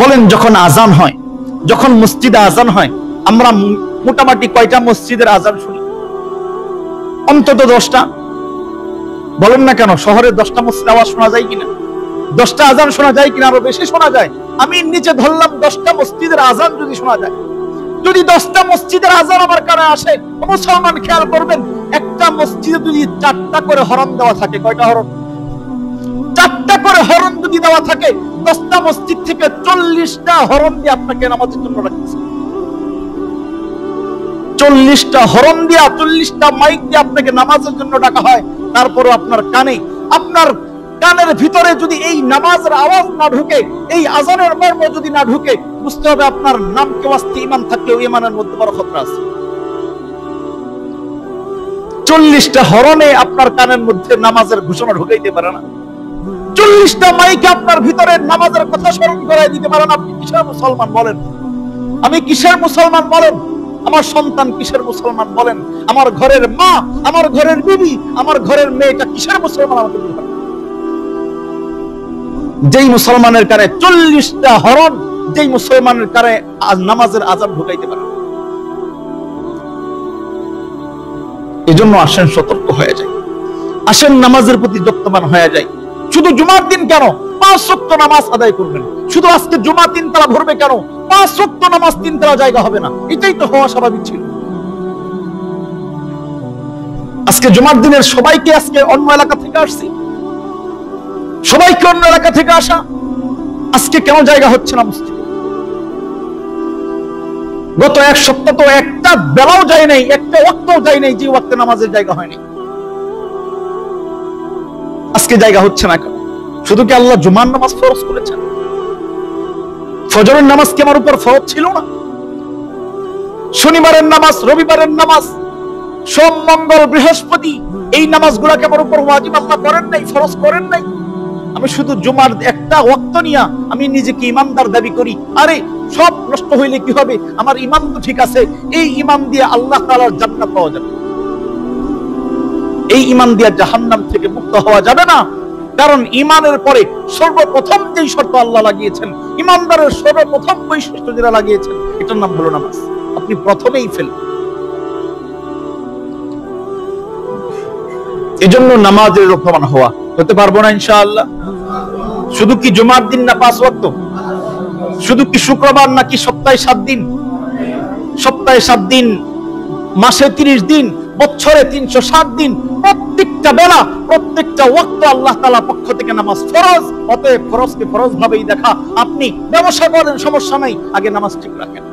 বলেন যখন আজান হয়, যখন মসজিদে আজান হয়, আমরা মোটামুটি কয়টা মসজিদের আজান শুনি? অন্তত 10টা। বলেন না কেন, শহরে 10টা মসজিদ আওয়াজ শোনা যায় কিনা? 10টা আজান শোনা যায় কিনা? আরো বেশি শোনা যায়। আমি নিচে ধরলাম 10টা মসজিদের আজান যদি শোনা যায়, যদি 10টা মসজিদের আজান আমার কানে আসে, মুসলমান খেয়াল করবেন, একটা মসজিদে যদি 4টা করে হরন দেওয়া থাকে, কয়টা হরন? 4টা করে হরন যদি দেওয়া থাকে, 10টা মসজিদ থেকে 40টা হরন দিয়ে আপনাকে নামাজের জন্য রাখছে। 40টা হরন দিয়া, 40টা মাইক দিয়ে আপনাকে নামাজের জন্য ডাকা হয়। তারপরে আপনার কানের ভিতরে যদি এই নামাজের আওয়াজ না ঢুকে, এই আজানের মর্ম যদি না ঢুকে, বুঝতে হবে আপনার নাম কেউ আসতে ইমান থাকলে ওই ইমানের মধ্যে বড় খতরা আছে। 40টা হরনে আপনার কানের মধ্যে নামাজের ঘোষণা ঢুকাইতে পারে না। 40টা মাইকে আপনার ভিতরে নামাজের কথা স্মরণ করাই দিতে পারেন। আপনি কিসের মুসলমান বলেন? আমি কিসের মুসলমান বলেন? আমার সন্তান কিসের মুসলমান বলেন? আমার ঘরের মা, আমার ঘরের বিবি, আমার ঘরের মেয়েটা কিসের মুসলমান? আমাকে বলবেন। যেই মুসলমানের কানে 40টা হরন, যেই মুসলমানের কানে নামাজের আযান ঢুকাইতে পারে। এজন্য আসেন সতর্ক হয়ে যায়, আসেন নামাজের প্রতি যত্নবান হয়ে যায়। শুধু জুমার দিন কেন 5 ওয়াক্ত নামাজ আদায় করবেন। শুধু আজকে জুমা 3 তালা ভরবে কেন 5 ওয়াক্ত নামাজ 3 তালা জায়গা হবে না? এটাই তো হওয়া স্বাভাবিক ছিল। আজকে জুমার দিনের সবাইকে আজকে অন্য এলাকা থেকে আসছি, সবাইকে অন্য এলাকা থেকে আসা, আজকে কেন জায়গা হচ্ছে না মসজিদে? গত 1 সপ্তাহ তো একটা বেলাও যায় নাই, একটা ওয়াক্তও যায় নাই যে ওয়াক্তে নামাজের জায়গা হয়নি। আজকে জায়গা হচ্ছে না কেন? শুধু কি আল্লাহ জুমার নামাজ ফরজ করেছেন? ফজরের নামাজ কি আমার উপর ফরজ ছিল না? শনিবারের নামাজ, রবিবারের নামাজ, সোম, মঙ্গল, বৃহস্পতি, এই নামাজগুলোকে আমার উপর ওয়াজিব আল্লাহ করেন নাই, ফরজ করেন নাই? আমি শুধু জুমার একটা ওয়াক্ত নিয়া আমি নিজেকে ইমানদার দাবি করি। আরে সব নষ্ট হইলে কি হবে? আমার ইমান তো ঠিক আছে। এই ইমান দিয়ে আল্লাহ তাআলার জান্নাত পাওয়া যাবে, এই ইমান দিয়ে জাহান্নাম থেকে মুক্ত হওয়া যাবে না। কারণ ইমানের পরে সর্বপ্রথম যেই শর্ত আল্লাহ লাগিয়েছেন, ইমানদারের সর্বপ্রথম বৈশিষ্ট্য যেটা লাগিয়েছেন, এটার নাম হলো নামাজ। আপনি প্রথমেই ফেল। এজন্য নামাজের রক্ষমান হতে পারবো না ইনশাআল্লাহ। শুধু কি জুমার দিন না 5 ওয়াক্ত? শুধু কি শুক্রবার নাকি সপ্তাহে 7 দিন? সপ্তাহে 7 দিন, মাসে 30 দিন, বছরে 360 দিন, প্রত্যেকটা বেলা, প্রত্যেকটা ওয়াক্ত আল্লাহ তাআলার পক্ষ থেকে নামাজ ফরজ। অতএব ফরজকে ফরজ ভাবেই দেখা। আপনি ব্যবসা করেন, সমস্যা নাই, আগে নামাজ ঠিক রাখেন।